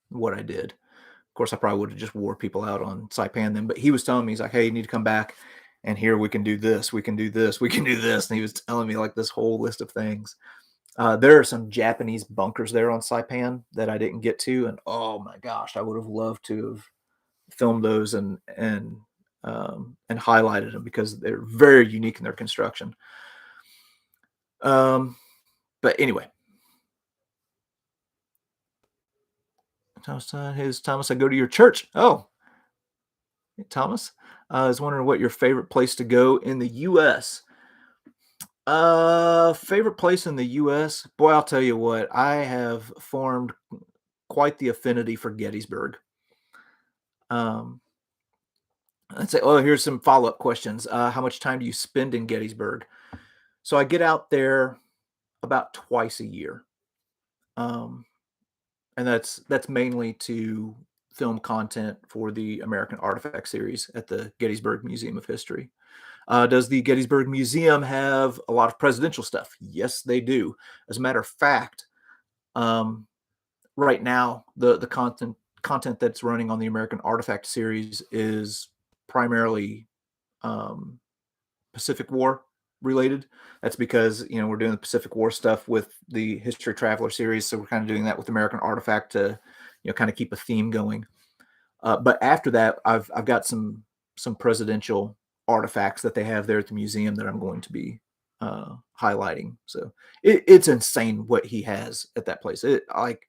what I did. Of course, I probably would have just wore people out on Saipan then. But he was telling me, he's like, "Hey, you need to come back, and here we can do this, we can do this, we can do this." And he was telling me like this whole list of things. There are some Japanese bunkers there on Saipan that I didn't get to, and oh my gosh, I would have loved to have filmed those and highlighted them because they're very unique in their construction. Um, but anyway, Thomas, here's Thomas. I go to your church. Oh, hey, Thomas. I was wondering what your favorite place to go in the U.S. Favorite place in the U.S. Boy, I'll tell you what. I have formed quite the affinity for Gettysburg. Um, let's say, oh, here's some follow-up questions. How much time do you spend in Gettysburg? So I get out there about twice a year. Um, and that's mainly to film content for the American Artifact series at the Gettysburg Museum of History. Does the Gettysburg Museum have a lot of presidential stuff? Yes, they do. As a matter of fact, um, right now the content that's running on the American Artifact series is primarily um, Pacific War related. That's because we're doing the Pacific War stuff with the History Traveler series, so we're kind of doing that with American Artifact to kind of keep a theme going. But after that, I've got some presidential artifacts that they have there at the museum that I'm going to be highlighting. So it's insane what he has at that place. It like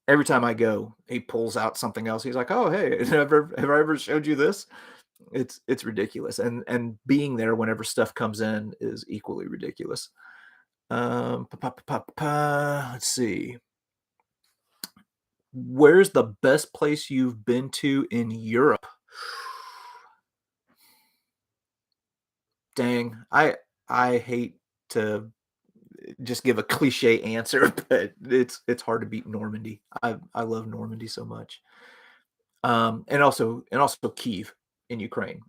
every time I go, he pulls out something else. He's like, "Oh, hey, have I ever showed you this?" It's ridiculous, and being there whenever stuff comes in is equally ridiculous. Let's see. Where's the best place you've been to in Europe? Dang, I hate to just give a cliche answer, but it's hard to beat Normandy. I love Normandy so much. And also Kiev in Ukraine.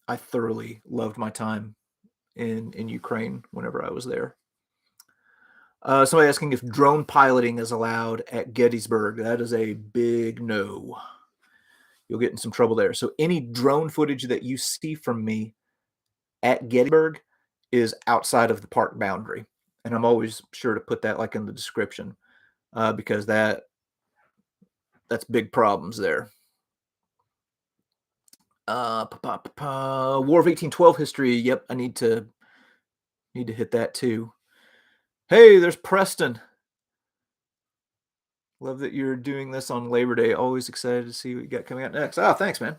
I thoroughly loved my time in Ukraine whenever I was there. Somebody asking if drone piloting is allowed at Gettysburg. That is a big no. You'll get in some trouble there. So any drone footage that you see from me at Gettysburg is outside of the park boundary, and I'm always sure to put that like in the description because that's big problems there. War of 1812 history. Yep, I need to hit that too. Hey, there's Preston. Love that you're doing this on Labor Day. Always excited to see what you got coming out next. Oh, thanks, man.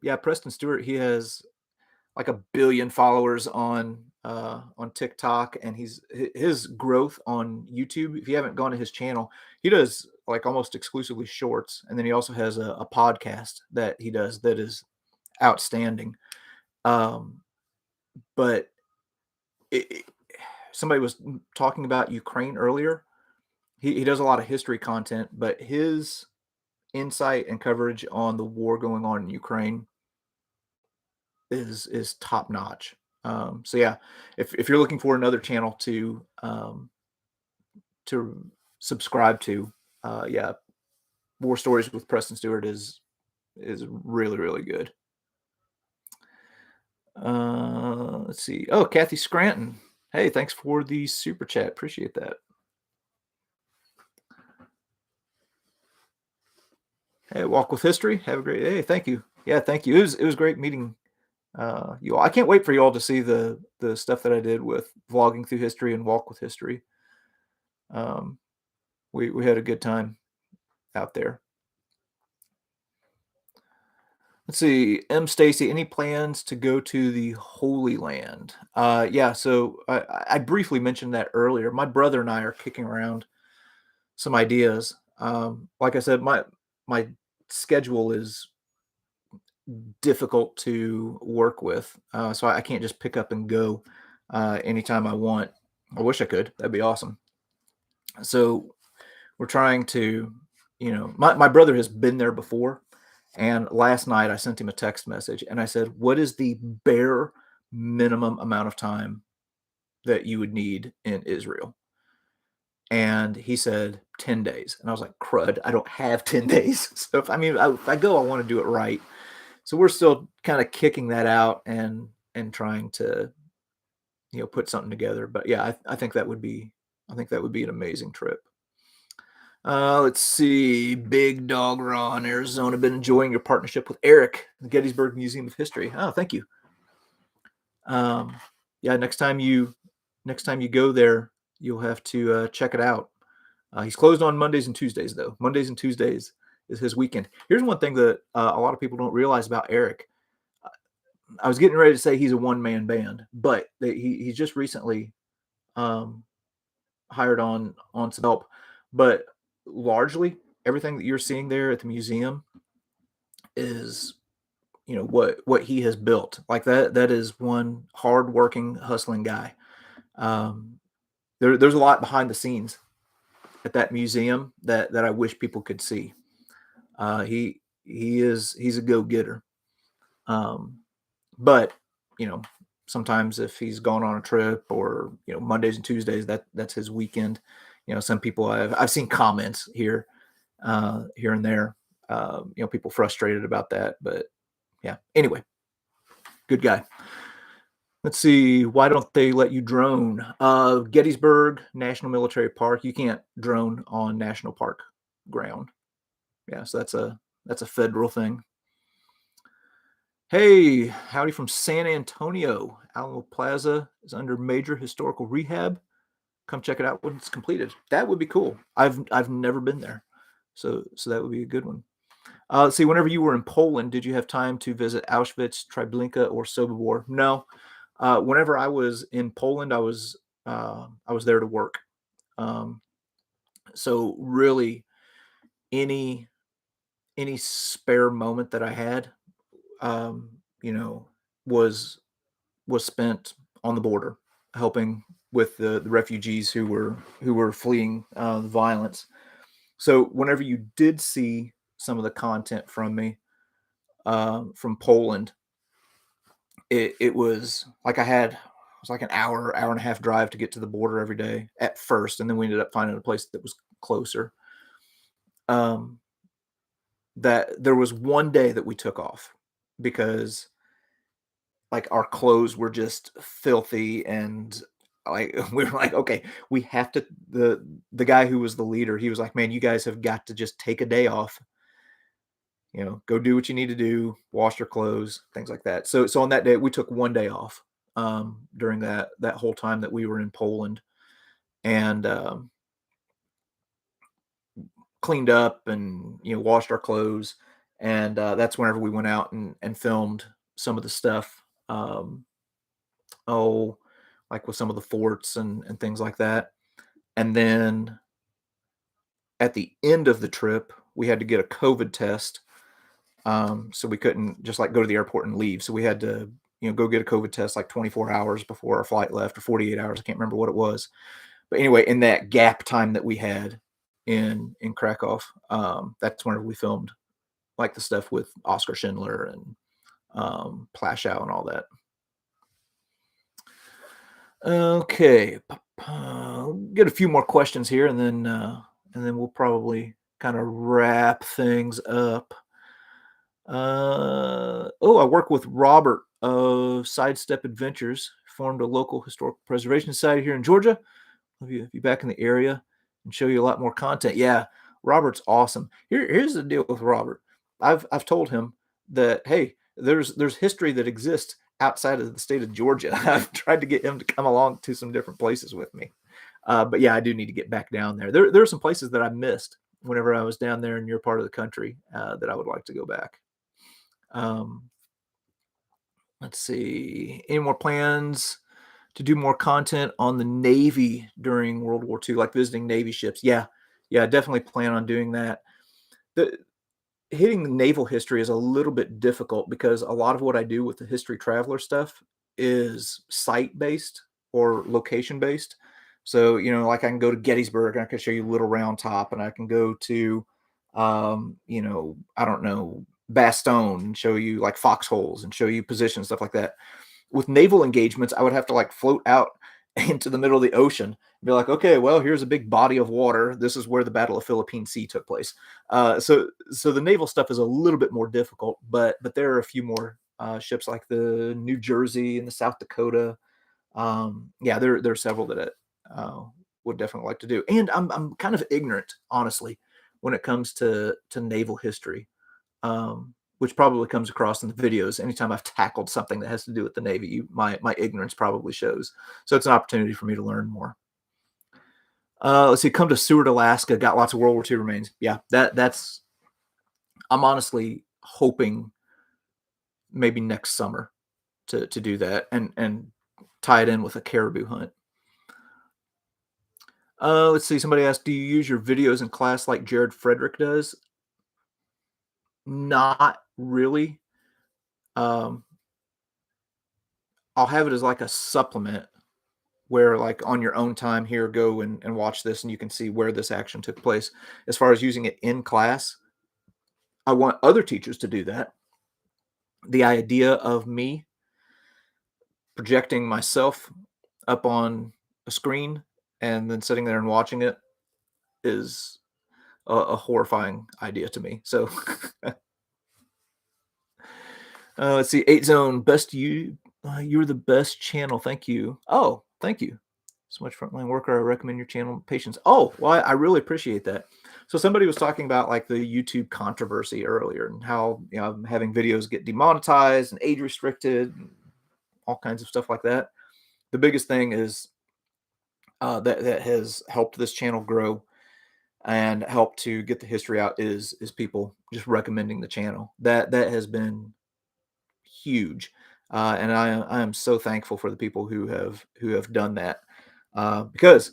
Yeah, Preston Stewart. He has like a billion followers on TikTok, and his growth on YouTube. If you haven't gone to his channel, he does like almost exclusively shorts, and then he also has a podcast that he does that is outstanding. Um, but somebody was talking about Ukraine earlier. He does a lot of history content, but his insight and coverage on the war going on in Ukraine is top notch. So yeah, if you're looking for another channel to to subscribe to. Yeah, War Stories with Preston Stewart is really, really good. Let's see. Oh, Kathy Scranton. Hey, thanks for the super chat. Appreciate that. Hey, Walk with History. Have a great day. Thank you. Yeah, thank you. It was great meeting you all. I can't wait for you all to see the stuff that I did with vlogging through history and Walk with History. Um, we had a good time out there. Let's see, M. Stacy, any plans to go to the Holy Land? Yeah, so I briefly mentioned that earlier. My brother and I are kicking around some ideas. Like I said, my schedule is difficult to work with, so I can't just pick up and go anytime I want. I wish I could. That'd be awesome. So we're trying to, my brother has been there before. And last night I sent him a text message and I said, what is the bare minimum amount of time that you would need in Israel? And he said 10 days. And I was like, crud, I don't have 10 days. So if I go, I want to do it right. So we're still kind of kicking that out and trying to, put something together. But yeah, I think that would be an amazing trip. Let's see. Big Dog Ron, Arizona. Been enjoying your partnership with Eric, the Gettysburg Museum of History. Oh, thank you. Yeah, next time you go there, you'll have to check it out. He's closed on Mondays and Tuesdays, though. Mondays and Tuesdays is his weekend. Here's one thing that a lot of people don't realize about Eric. I was getting ready to say he's a one-man band, but he just recently hired on some help. But largely, everything that you're seeing there at the museum is, what he has built. Like that is one hardworking, hustling guy. There's a lot behind the scenes at that museum that I wish people could see. He's a go-getter. But sometimes if he's gone on a trip or Mondays and Tuesdays, that's his weekend. Some people I've seen comments here and there. People frustrated about that, but yeah. Anyway, good guy. Let's see. Why don't they let you drone? Gettysburg National Military Park. You can't drone on national park ground. Yeah, so that's a federal thing. Hey, howdy from San Antonio. Alamo Plaza is under major historical rehab. Come check it out when it's completed. That would be cool. I've never been there, so that would be a good one. Let's see. Whenever you were in Poland, did you have time to visit Auschwitz, Treblinka, or Sobibor? No. Whenever I was in Poland, I was there to work. So really, any spare moment that I had, was spent on the border, helping with the refugees who were fleeing the violence. So whenever you did see some of the content from me from Poland, it was like it was like an hour and a half drive to get to the border every day at first, and then we ended up finding a place that was closer. That there was one day that we took off because like our clothes were just filthy and like we were like, okay, we have to. The guy who was the leader, he was like, man, you guys have got to just take a day off, go do what you need to do, wash your clothes, things like that. So on that day we took one day off during that whole time that we were in Poland, and cleaned up and washed our clothes, and that's whenever we went out and filmed some of the stuff. Oh, like with some of the forts and things like that. And then at the end of the trip, we had to get a COVID test. So we couldn't just like go to the airport and leave. So we had to, go get a COVID test like 24 hours before our flight left, or 48 hours. I can't remember what it was. But anyway, in that gap time that we had in Krakow, that's whenever we filmed like the stuff with Oscar Schindler and Plashow and all that. Okay. Get a few more questions here, and then we'll probably kind of wrap things up. Oh, I work with Robert of Sidestep Adventures, formed a local historical preservation society here in Georgia. If you back in the area and show you a lot more content. Yeah, Robert's awesome. Here's the deal with Robert. I've told him that hey, there's history that exists outside of the state of Georgia. I've tried to get him to come along to some different places with me. But yeah, I do need to get back down there. There are some places that I missed whenever I was down there in your part of the country that I would like to go back. Um, let's see. Any more plans to do more content on the Navy during World War II, like visiting Navy ships? Yeah, yeah, I definitely plan on doing that. The hitting the naval history is a little bit difficult because a lot of what I do with the history traveler stuff is site based or location based. So, like I can go to Gettysburg and I can show you Little Round Top, and I can go to, I don't know, Bastogne and show you like foxholes and show you positions, stuff like that. With naval engagements, I would have to like float out into the middle of the ocean, be like, okay, well, here's a big body of water. This is where the Battle of Philippine Sea took place. So the naval stuff is a little bit more difficult, but there are a few more ships like the New Jersey and the South Dakota. Yeah, there are several that I would definitely like to do. And I'm kind of ignorant, honestly, when it comes to naval history, which probably comes across in the videos. Anytime I've tackled something that has to do with the Navy, my ignorance probably shows. So it's an opportunity for me to learn more. Let's see. Come to Seward, Alaska. Got lots of World War II remains. Yeah, that's. I'm honestly hoping maybe next summer to do that and tie it in with a caribou hunt. Let's see. Somebody asked, "Do you use your videos in class like Jared Frederick does?" Not really. Um, I'll have it as like a supplement where, like, on your own time, here, go and watch this, and you can see where this action took place. As far as using it in class, I want other teachers to do that. The idea of me projecting myself up on a screen and then sitting there and watching it is a horrifying idea to me. So let's see. 8 Zone, best you. You're the best channel. Thank you. Oh, thank you so much, frontline worker. I recommend your channel, Patience. Oh, well, I really appreciate that. So somebody was talking about like the YouTube controversy earlier and how having videos get demonetized and age restricted, and all kinds of stuff like that. The biggest thing is that has helped this channel grow and helped to get the history out is people just recommending the channel. That has been huge, and I am so thankful for the people who have done that, because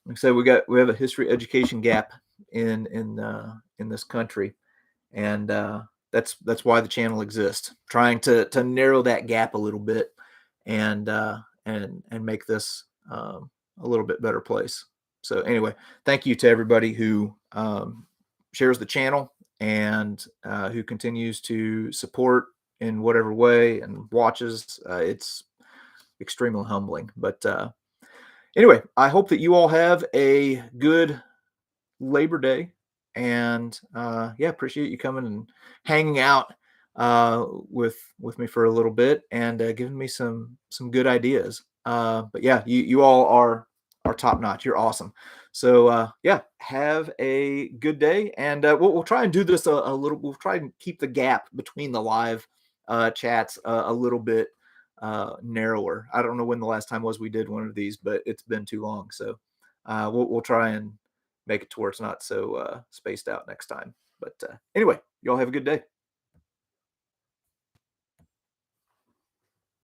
like I said, we have a history education gap in this country, and that's why the channel exists, trying to narrow that gap a little bit, and and make this a little bit better place. So anyway, thank you to everybody who shares the channel and who continues to support in whatever way and watches. It's extremely humbling. But anyway, I hope that you all have a good Labor Day, and yeah, appreciate you coming and hanging out with me for a little bit and giving me some good ideas. But yeah, you all are top notch. You're awesome. So yeah, have a good day, and we'll try and do this a little. We'll try and keep the gap between the live chats a little bit narrower. I don't know when the last time was we did one of these, but it's been too long. So we'll try and make it to where it's not so spaced out next time. But anyway, y'all have a good day.